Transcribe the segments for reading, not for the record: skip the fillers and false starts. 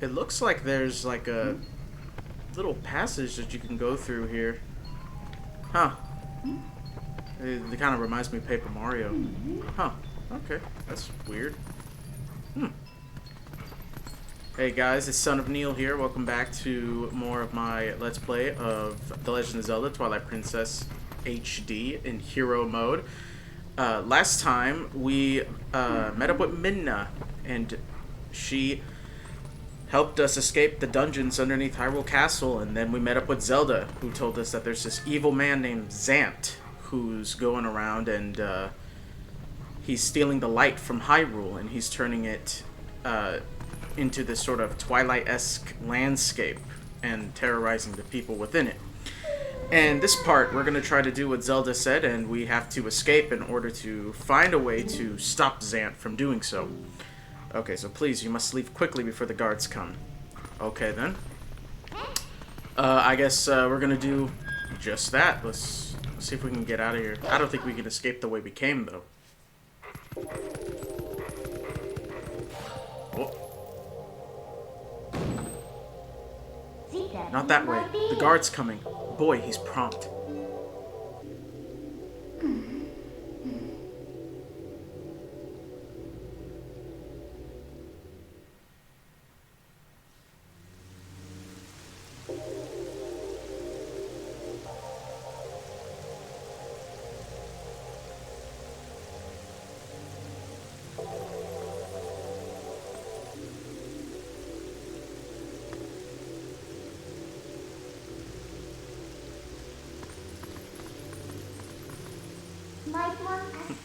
It looks like there's like a little passage that you can go through here. Huh. It kind of reminds me of Paper Mario. Huh. Okay. That's weird. Hmm. Hey guys, it's Son of Neil here. Welcome back to more of my Let's Play of The Legend of Zelda Twilight Princess HD in hero mode. Last time we met up with Midna, and she helped us escape the dungeons underneath Hyrule Castle, and then we met up with Zelda, who told us that there's this evil man named Zant who's going around and he's stealing the light from Hyrule, and he's turning it into this sort of Twilight-esque landscape and terrorizing the people within it. And this part, we're going to try to do what Zelda said, and we have to escape in order to find a way to stop Zant from doing so. Okay, so please, you must leave quickly before the guards come. Okay, then. I guess we're going to do just that. Let's see if we can get out of here. I don't think we can escape the way we came, though. Oh. Not that way. The guard's coming. Boy, he's prompt.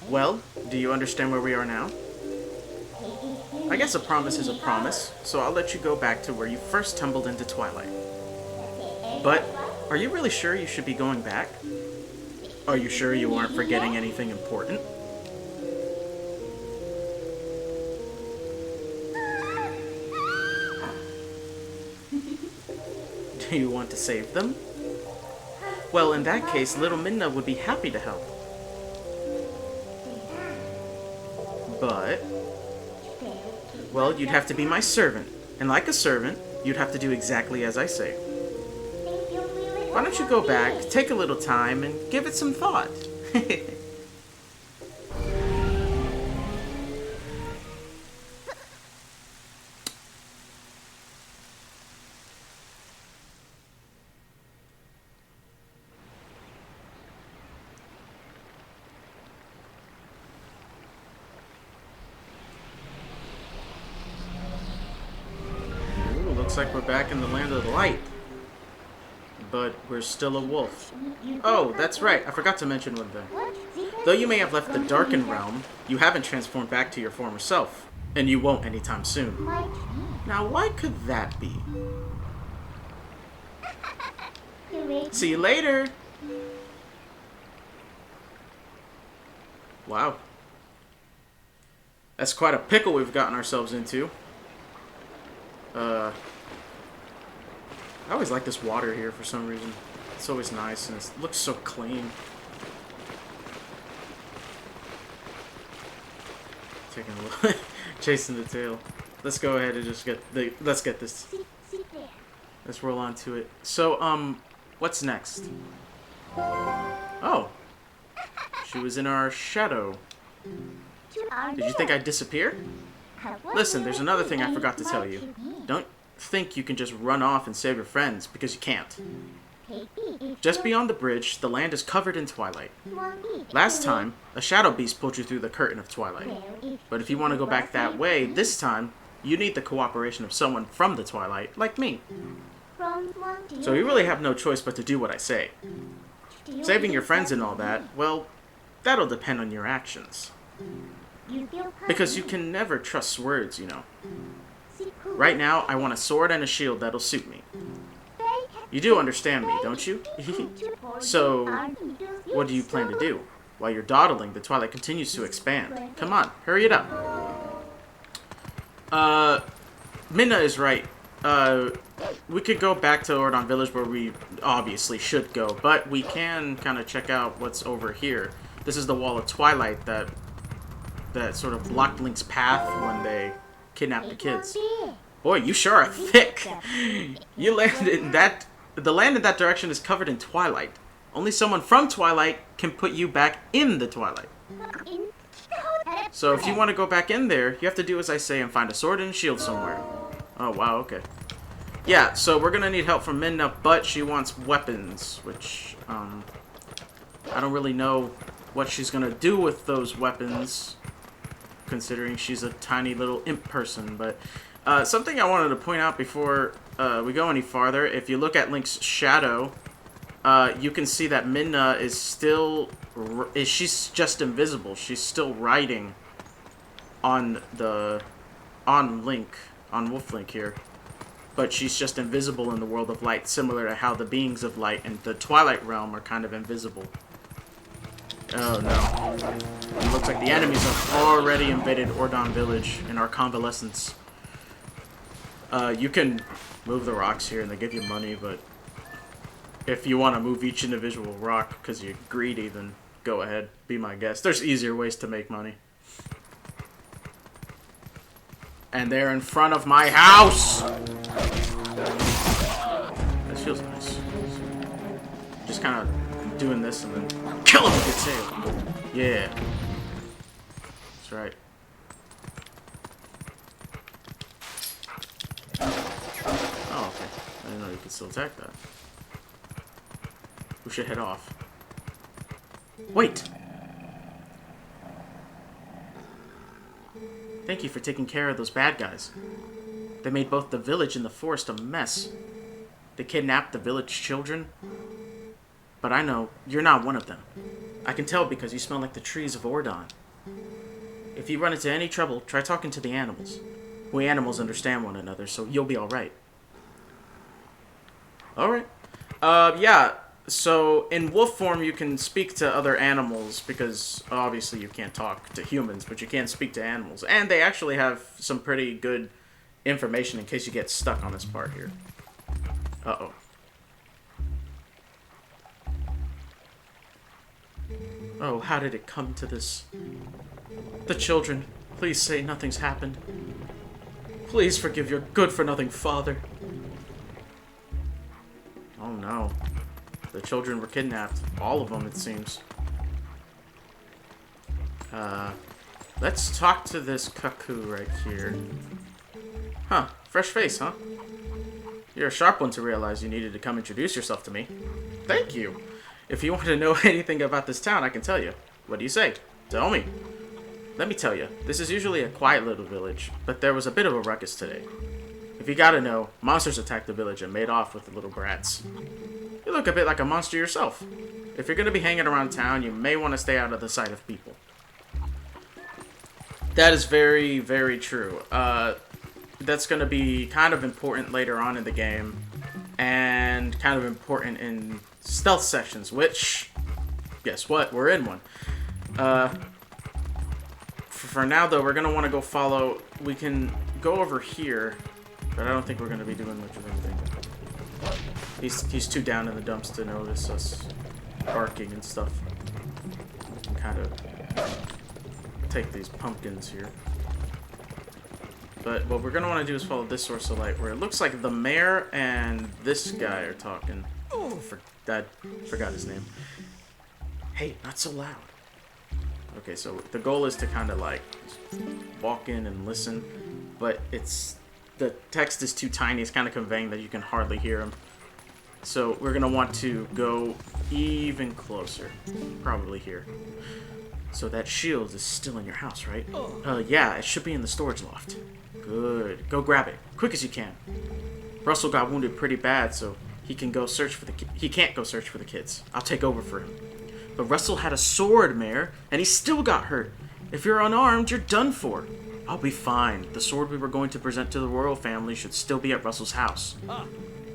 Well, do you understand where we are now? I guess a promise is a promise, so I'll let you go back to where you first tumbled into Twilight. But, are you really sure you should be going back? Are you sure you aren't forgetting anything important? Do you want to save them? Well, in that case, little Midna would be happy to help. But, well, you'd have to be my servant. And like a servant, you'd have to do exactly as I say. Why don't you go back, take a little time, and give it some thought? Looks like we're back in the land of the light. But we're still a wolf. Oh, that's right. I forgot to mention one thing. Though you may have left the darkened realm, you haven't transformed back to your former self. And you won't anytime soon. Now, why could that be? See you later! Wow. That's quite a pickle we've gotten ourselves into. I always like this water here for some reason. It's always nice and it looks so clean. Taking a look, chasing the tail. Let's go ahead and just let's get this. Let's roll on to it. So, what's next? Oh. She was in our shadow. Did you think I'd disappear? Listen, there's another thing I forgot to tell you. Don't think you can just run off and save your friends, because you can't. Just beyond the bridge, the land is covered in twilight. Last time, a shadow beast pulled you through the curtain of twilight. But if you want to go back that way, this time, you need the cooperation of someone from the twilight, like me. So you really have no choice but to do what I say. Saving your friends and all that, well, that'll depend on your actions. Because you can never trust words, you know. Right now, I want a sword and a shield that'll suit me. You do understand me, don't you? So, what do you plan to do? While you're dawdling, the twilight continues to expand. Come on, hurry it up. Minna is right. We could go back to Ordon Village where we obviously should go, but we can kind of check out what's over here. This is the Wall of Twilight that sort of blocked Link's path when they kidnapped the kids. Boy, you sure are thick. You landed in that... The land in that direction is covered in Twilight. Only someone from Twilight can put you back in the Twilight. So if you want to go back in there, you have to do as I say and find a sword and a shield somewhere. Oh, wow, okay. Yeah, so we're going to need help from Midna, but she wants weapons, which, I don't really know what she's going to do with those weapons, considering she's a tiny little imp person, but... something I wanted to point out before we go any farther, if you look at Link's shadow, you can see that Midna is still... she's just invisible. She's still riding on Link, on Wolf Link here. But she's just invisible in the world of light, similar to how the beings of light in the Twilight realm are kind of invisible. Oh no. It looks like the enemies have already invaded Ordon Village in our convalescence. You can move the rocks here and they give you money, but if you want to move each individual rock because you're greedy, then go ahead, be my guest. There's easier ways to make money. And they're in front of my house! This feels nice. Just kind of doing this and then kill him with your tail. Yeah. That's right. Oh, okay. I didn't know you could still attack that. We should head off. Wait! Thank you for taking care of those bad guys. They made both the village and the forest a mess. They kidnapped the village children. But I know you're not one of them. I can tell because you smell like the trees of Ordon. If you run into any trouble, try talking to the animals. We animals understand one another, so you'll be alright. Alright. Yeah. So, in wolf form, you can speak to other animals, because obviously you can't talk to humans, but you can speak to animals. And they actually have some pretty good information in case you get stuck on this part here. Uh-oh. Oh, how did it come to this? The children, please say nothing's happened. Please forgive your good-for-nothing father. Oh no. The children were kidnapped. All of them, it seems. Let's talk to this cuckoo right here. Huh. Fresh face, huh? You're a sharp one to realize you needed to come introduce yourself to me. Thank you. If you want to know anything about this town, I can tell you. What do you say? Tell me. Let me tell you, this is usually a quiet little village, but there was a bit of a ruckus today. If you gotta know, monsters attacked the village and made off with the little brats. You look a bit like a monster yourself. If you're gonna be hanging around town, you may want to stay out of the sight of people. That is very, very true. That's gonna be kind of important later on in the game, and kind of important in stealth sections, which, guess what? We're in one. For now, though, we're gonna want to go follow. We can go over here, but I don't think we're gonna be doing much of anything. He's too down in the dumps to notice us barking and stuff. And kind of take these pumpkins here. But what we're gonna want to do is follow this source of light, where it looks like the mayor and this guy are talking. Forgot his name. Hey, not so loud. Okay, so the goal is to kind of like walk in and listen, but the text is too tiny. It's kind of conveying that you can hardly hear him. So we're gonna want to go even closer, probably here. So that shield is still in your house, right? Yeah, it should be in the storage loft. Good. Go grab it, quick as you can. Russell got wounded pretty bad, so he can't go search for the kids. I'll take over for him. But Russell had a sword, Mayor, and he still got hurt. If you're unarmed, you're done for. I'll be fine. The sword we were going to present to the royal family should still be at Russell's house.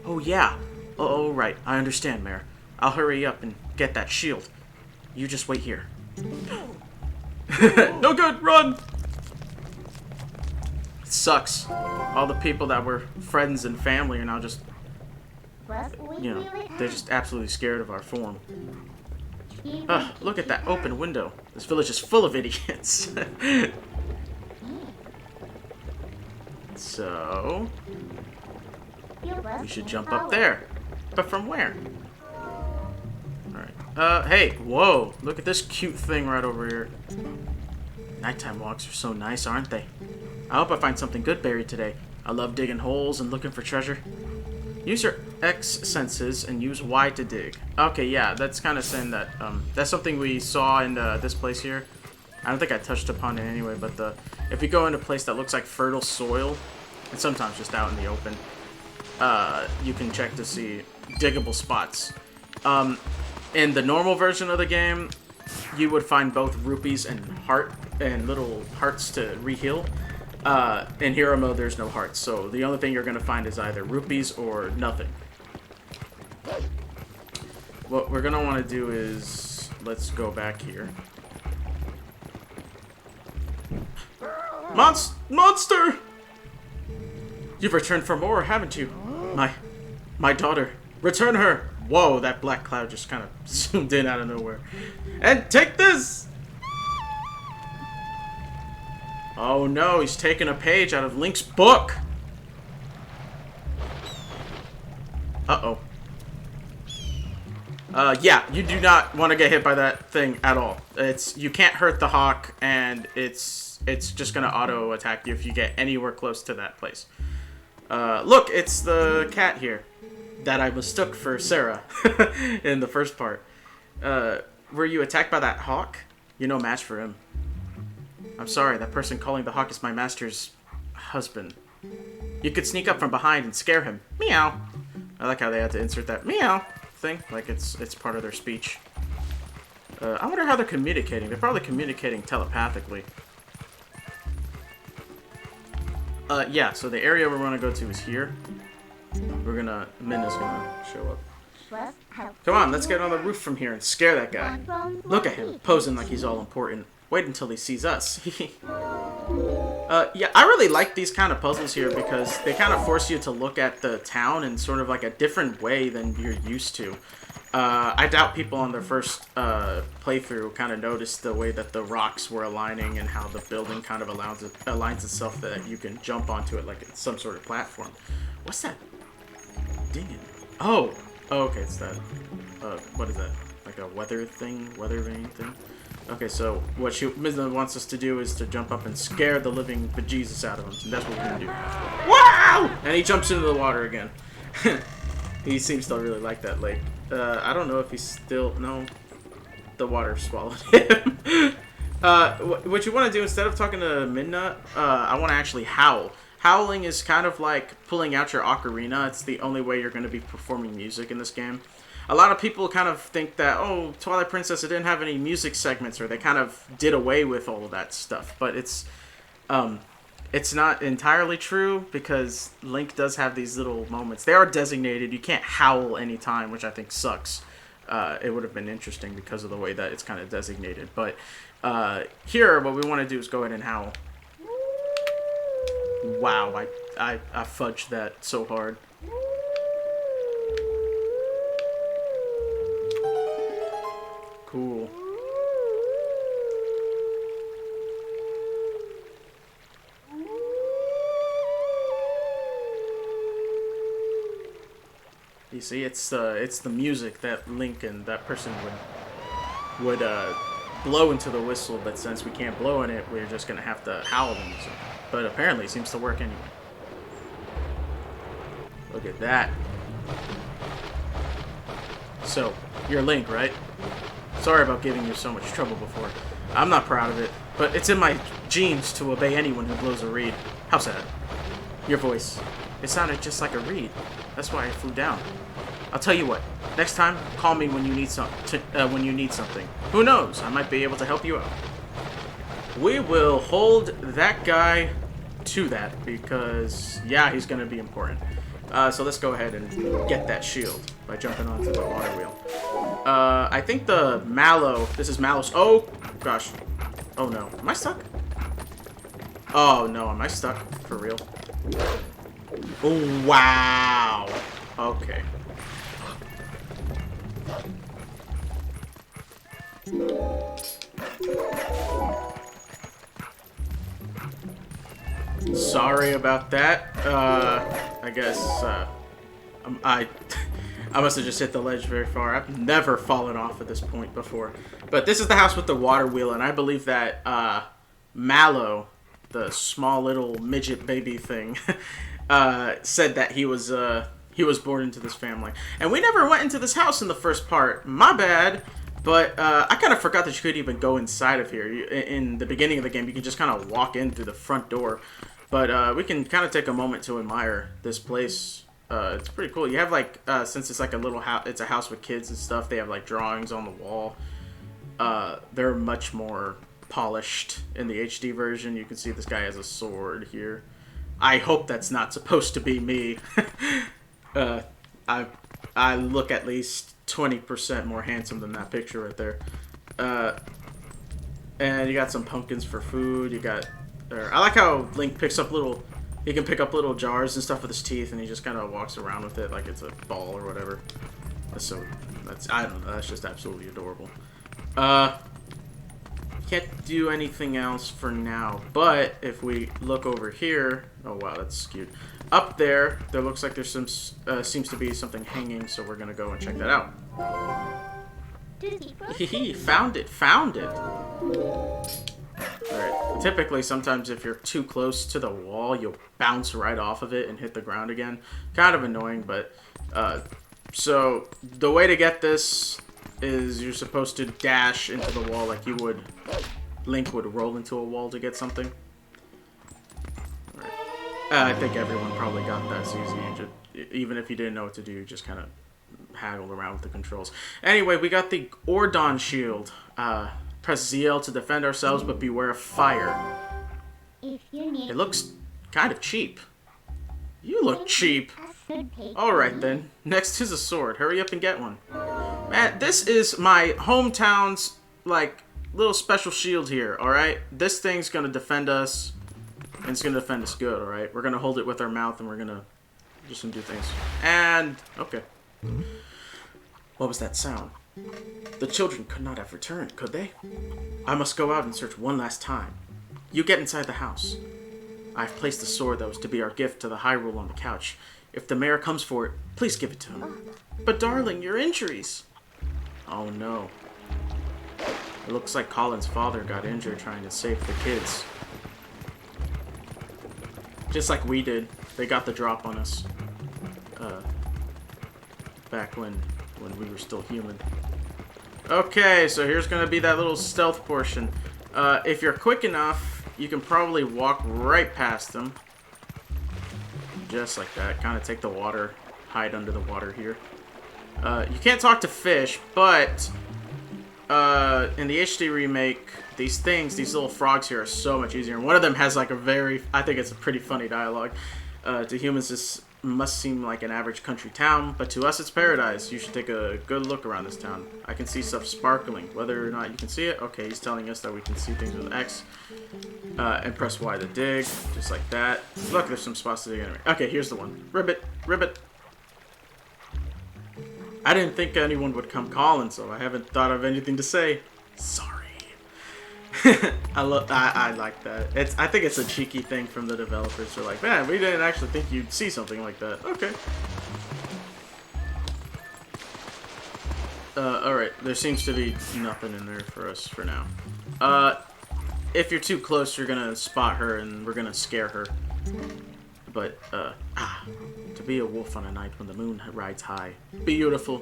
Oh, yeah. Oh, right. I understand, Mayor. I'll hurry up and get that shield. You just wait here. No good! Run! It sucks. All the people that were friends and family are now just... they're just absolutely scared of our form. Look at that open window. This village is full of idiots. Let's So we should jump up there. But from where? Alright. Hey, whoa. Look at this cute thing right over here. Nighttime walks are so nice, aren't they? I hope I find something good buried today. I love digging holes and looking for treasure. Use your X senses and use Y to dig. Okay, yeah, that's kind of saying that, that's something we saw in this place here. I don't think I touched upon it anyway, but if you go into a place that looks like fertile soil, and sometimes just out in the open, you can check to see diggable spots. In the normal version of the game, you would find both rupees and little hearts to re-heal. In hero mode, there's no hearts, so the only thing you're going to find is either rupees or nothing. What we're going to want to do is, let's go back here. Monster! You've returned for more, haven't you? My daughter. Return her! Whoa, that black cloud just kind of zoomed in out of nowhere. And take this! Oh no, he's taking a page out of Link's book! Uh-oh. Yeah, you do not want to get hit by that thing at all. You can't hurt the hawk, and it's just gonna auto-attack you if you get anywhere close to that place. Look, it's the cat here that I mistook for Sarah in the first part. Were you attacked by that hawk? You're no match for him. I'm sorry, that person calling the hawk is my master's husband. You could sneak up from behind and scare him. Meow. I like how they had to insert that meow thing, like it's part of their speech. I wonder how they're communicating. They're probably communicating telepathically. Yeah, so the area we're gonna go to is here. Minna's gonna show up. Come on, let's get on the roof from here and scare that guy. Look at him, posing like he's all important. Wait until he sees us. Yeah, I really like these kind of puzzles here because they kind of force you to look at the town in sort of like a different way than you're used to. I doubt people on their first playthrough kind of noticed the way that the rocks were aligning and how the building kind of aligns itself that you can jump onto it like it's some sort of platform. What's that dinging? Oh, okay, it's that. What is that? Like a weather vane thing? Okay, so what Mizna wants us to do is to jump up and scare the living bejesus out of him. And that's what we're gonna do. Wow! And he jumps into the water again. He seems to really like that lake. I don't know if he's still... No. The water swallowed him. What you want to do, instead of talking to Midna, I want to actually howl. Howling is kind of like pulling out your ocarina. It's the only way you're going to be performing music in this game. A lot of people kind of think that, oh, Twilight Princess, it didn't have any music segments, or they kind of did away with all of that stuff. But it's not entirely true, because Link does have these little moments. They are designated. You can't howl anytime, which I think sucks. It would have been interesting because of the way that it's kind of designated. But here, what we want to do is go ahead and howl. Wow, I fudged that so hard. Cool. You see, it's the music that Link and that person would blow into the whistle, but since we can't blow in it, we're just gonna have to howl the music. But apparently, it seems to work anyway. Look at that. So, you're Link, right? Sorry about giving you so much trouble before. I'm not proud of it, but it's in my genes to obey anyone who blows a reed. How sad. Your voice. It sounded just like a reed. That's why I flew down. I'll tell you what. Next time, call me when you need something. Who knows? I might be able to help you out. We will hold that guy to that because, yeah, he's going to be important. So let's go ahead and get that shield by jumping onto the water wheel. I think the Mallow... This is Mallow's... Oh, gosh. Oh, no. Am I stuck? Oh, no. Am I stuck? For real? Oh, wow. Okay. Sorry about that. I guess, I must have just hit the ledge very far. I've never fallen off at this point before. But this is the house with the water wheel, and I believe that, Mallow, the small little midget baby thing, said that he was born into this family. And we never went into this house in the first part. My bad. But I kind of forgot that you could even go inside of here. In the beginning of the game, you can just kind of walk in through the front door. But we can kind of take a moment to admire this place. It's pretty cool. You have, like, since it's like a little house, it's a house with kids and stuff, they have, like, drawings on the wall. They're much more polished in the HD version. You can see this guy has a sword here. I hope that's not supposed to be me. I look at least 20% more handsome than that picture right there. And you got some pumpkins for food. You got... I like how Link picks up little... He can pick up little jars and stuff with his teeth, and he just kind of walks around with it like it's a ball or whatever. I don't know, that's just absolutely adorable. Can't do anything else for now, but if we look over here... Oh, wow, that's skewed. Up there looks like there's some... seems to be something hanging, so we're gonna go and check that out. Hehe, found it. Alright, typically sometimes if you're too close to the wall, you'll bounce right off of it and hit the ground again. Kind of annoying, but... so, the way to get this is you're supposed to dash into the wall like you would... Link would roll into a wall to get something. Alright. I think everyone probably got that so easy. Even if you didn't know what to do, you just kind of haggled around with the controls. Anyway, we got the Ordon shield. Press ZL to defend ourselves, but beware of fire. It looks kind of cheap. You look cheap. Alright then. Next is a sword. Hurry up and get one. Man, this is my hometown's, like, little special shield here, alright? This thing's gonna defend us, and it's gonna defend us good, alright? We're gonna hold it with our mouth, and we're gonna just do things. And, okay. What was that sound? The children could not have returned, could they? I must go out and search one last time. You get inside the house. I've placed the sword that was to be our gift to the Hyrule on the couch. If the mayor comes for it, please give it to him. But darling, your injuries. Oh no. It looks like Colin's father got injured trying to save the kids. Just like we did. They got the drop on us. Back when we were still human. Okay, so here's gonna be that little stealth portion. If you're quick enough, you can probably walk right past them. Just like that. Kind of take the water, hide under the water here. You can't talk to fish, but in the HD remake, these little frogs here are so much easier. And one of them has like I think it's a pretty funny dialogue. To humans, this must seem like an average country town, but to us it's paradise. You should take a good look around this town. I can see stuff sparkling. Whether or not you can see it, okay, he's telling us that we can see things with X. And press Y to dig, just like that. Look, there's some spots to dig anyway. Okay, here's the one. Ribbit, ribbit. I didn't think anyone would come calling, so I haven't thought of anything to say. Sorry. I like that. I think it's a cheeky thing from the developers. They're like, man, we didn't actually think you'd see something like that. Okay. Alright, there seems to be nothing in there for us for now. If you're too close, you're gonna spot her and we're gonna scare her. But, to be a wolf on a night when the moon rides high. Beautiful.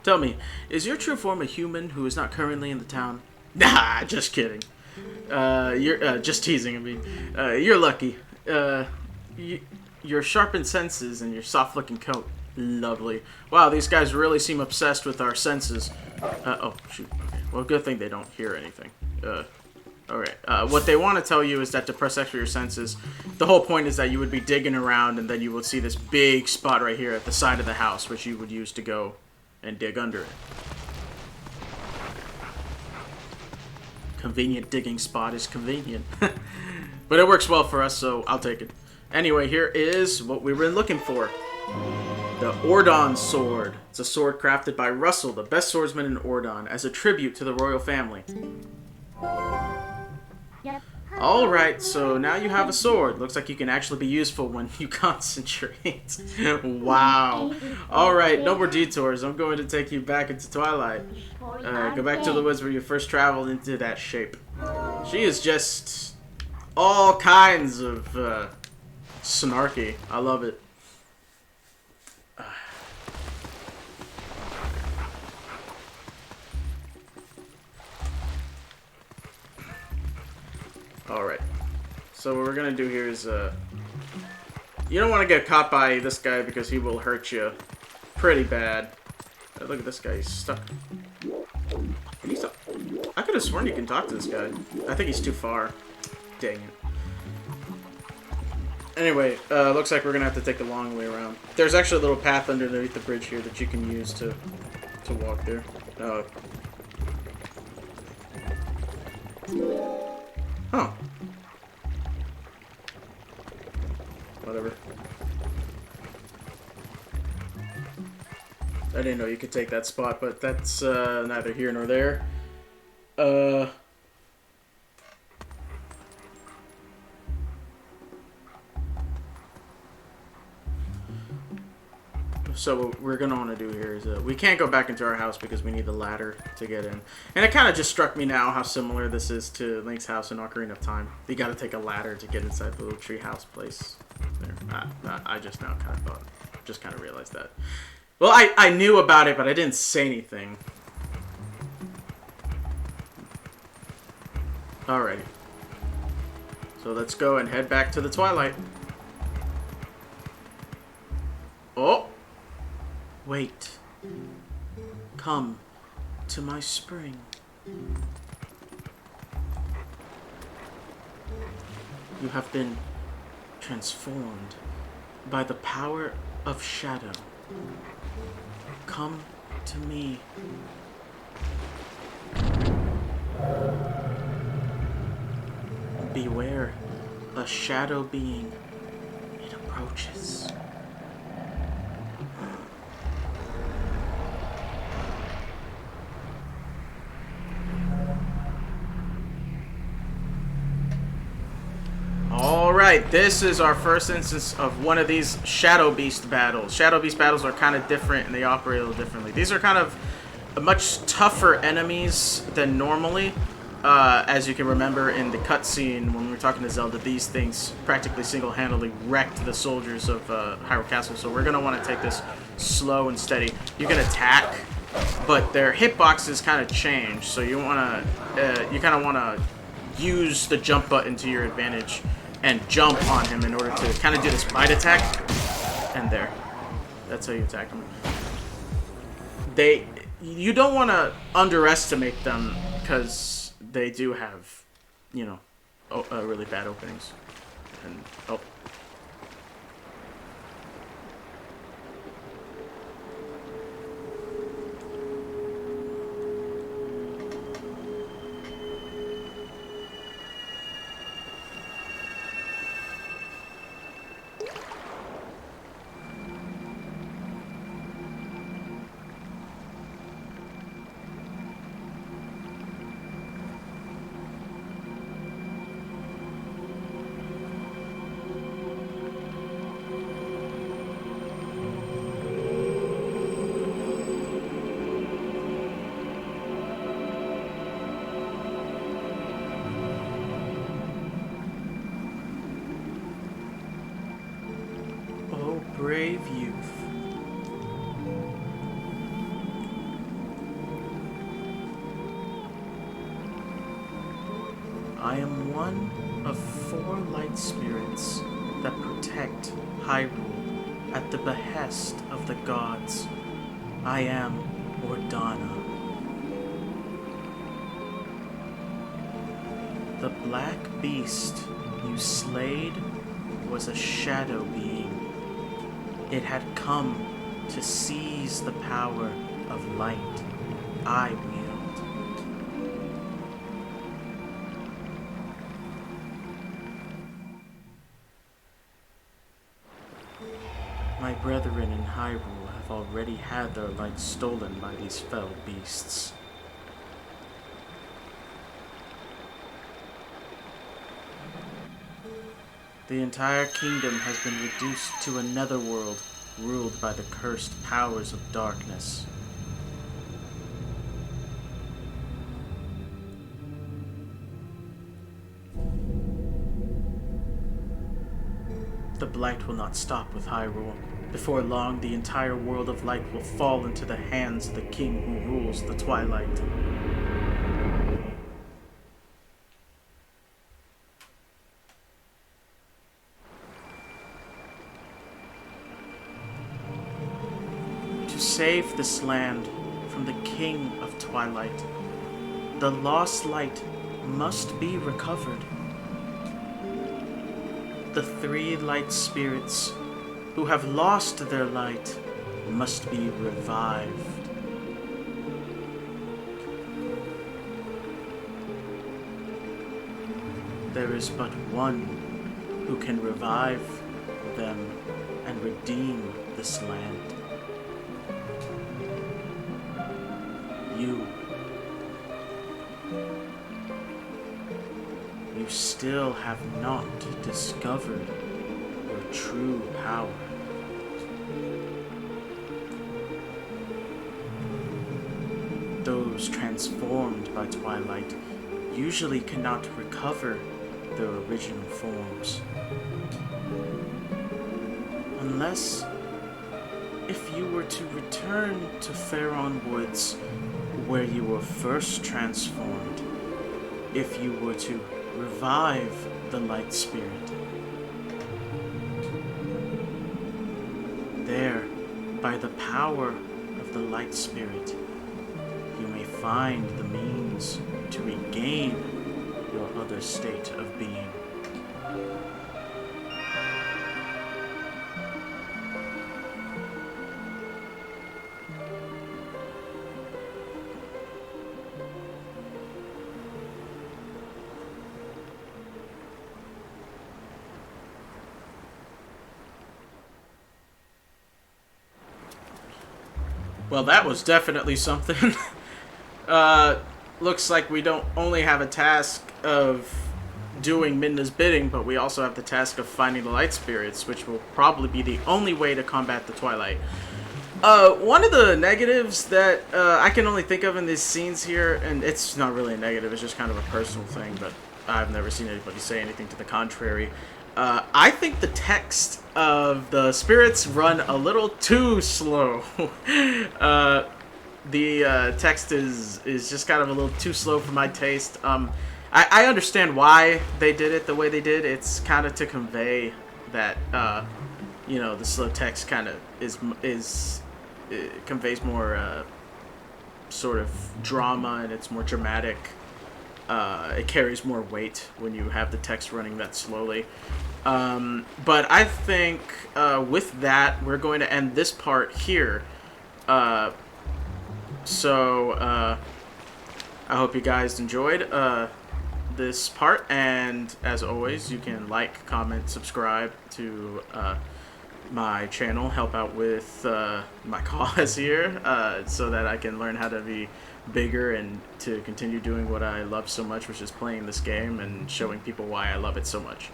Tell me, is your true form a human who is not currently in the town? Nah, just kidding. You're, just teasing, I mean. You're lucky. Your sharpened senses and your soft-looking coat. Lovely. Wow, these guys really seem obsessed with our senses. Oh, shoot. Okay. Well, good thing they don't hear anything. Alright. What they want to tell you is that to press X for your senses, the whole point is that you would be digging around and then you would see this big spot right here at the side of the house, which you would use to go and dig under it. Convenient digging spot is convenient. But it works well for us, so I'll take it. Anyway, here is what we were looking for. The Ordon sword. It's a sword crafted by Russell, the best swordsman in Ordon, as a tribute to the royal family. Yep. Alright, so now you have a sword. Looks like you can actually be useful when you concentrate. Wow. Alright, no more detours. I'm going to take you back into Twilight. Go back to the woods where you first traveled into that shape. She is just all kinds of snarky. I love it. Alright. So what we're gonna do here is, you don't want to get caught by this guy because he will hurt you pretty bad. Look at this guy, he's stuck. Can he stop? I could have sworn you can talk to this guy. I think he's too far. Dang it. Anyway, looks like we're gonna have to take the long way around. There's actually a little path underneath the bridge here that you can use to walk there. Huh. Whatever. I didn't know you could take that spot, but that's neither here nor there. So what we're going to want to do here is, we can't go back into our house because we need the ladder to get in. And it kind of just struck me now how similar this is to Link's house in Ocarina of Time. You got to take a ladder to get inside the little tree house place. There. I just now kind of thought, just kind of realized that. Well, I knew about it, but I didn't say anything. Alrighty. So let's go and head back to the Twilight. Oh! Wait. Come to my spring. You have been transformed by the power of shadow. Come to me. Beware, a shadow being. It approaches. Alright, this is our first instance of one of these Shadow Beast battles. Shadow Beast battles are kind of different and they operate a little differently. These are kind of much tougher enemies than normally. As you can remember in the cutscene when we were talking to Zelda, these things practically single-handedly wrecked the soldiers of Hyrule Castle. So we're going to want to take this slow and steady. You can attack, but their hitboxes kind of change. So you want to, you kind of want to use the jump button to your advantage and jump on him in order to kind of do this bite attack. And there. That's how you attack him. You don't want to underestimate them because they do have, you know, really bad openings. And, oh. Brave youth. I am one of 4 light spirits that protect Hyrule at the behest of the gods. I am Ordana. The black beast you slayed was a shadow being. It had come to seize the power of light I wield. My brethren in Hyrule have already had their light stolen by these fell beasts. The entire kingdom has been reduced to a netherworld ruled by the cursed powers of darkness. The blight will not stop with Hyrule. Before long, the entire world of light will fall into the hands of the king who rules the Twilight. To save this land from the king of Twilight, the lost light must be recovered. The three light spirits who have lost their light must be revived. There is but one who can revive them and redeem this land. You. You still have not discovered your true power. Those transformed by Twilight usually cannot recover their original forms. Unless if you were to return to Faron Woods where you were first transformed, if you were to revive the light spirit. There, by the power of the light spirit, you may find the means to regain your other state of being. Well, that was definitely something. Looks like we don't only have a task of doing Midna's bidding, but we also have the task of finding the light spirits, which will probably be the only way to combat the Twilight. One of the negatives that I can only think of in these scenes here, and it's not really a negative, it's just kind of a personal thing, but I've never seen anybody say anything to the contrary. I think the text of the spirits run a little too slow. The text is just kind of a little too slow for my taste. I understand why they did it the way they did. It's kind of to convey that, you know, the slow text kind of conveys more sort of drama, and it's more dramatic. It carries more weight when you have the text running that slowly. But I think with that, we're going to end this part here. So I hope you guys enjoyed this part, and as always, you can like, comment, subscribe to my channel, help out with my cause here, so that I can learn how to be bigger and to continue doing what I love so much, which is playing this game and showing people why I love it so much.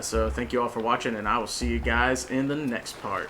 So thank you all for watching, and I will see you guys in the next part.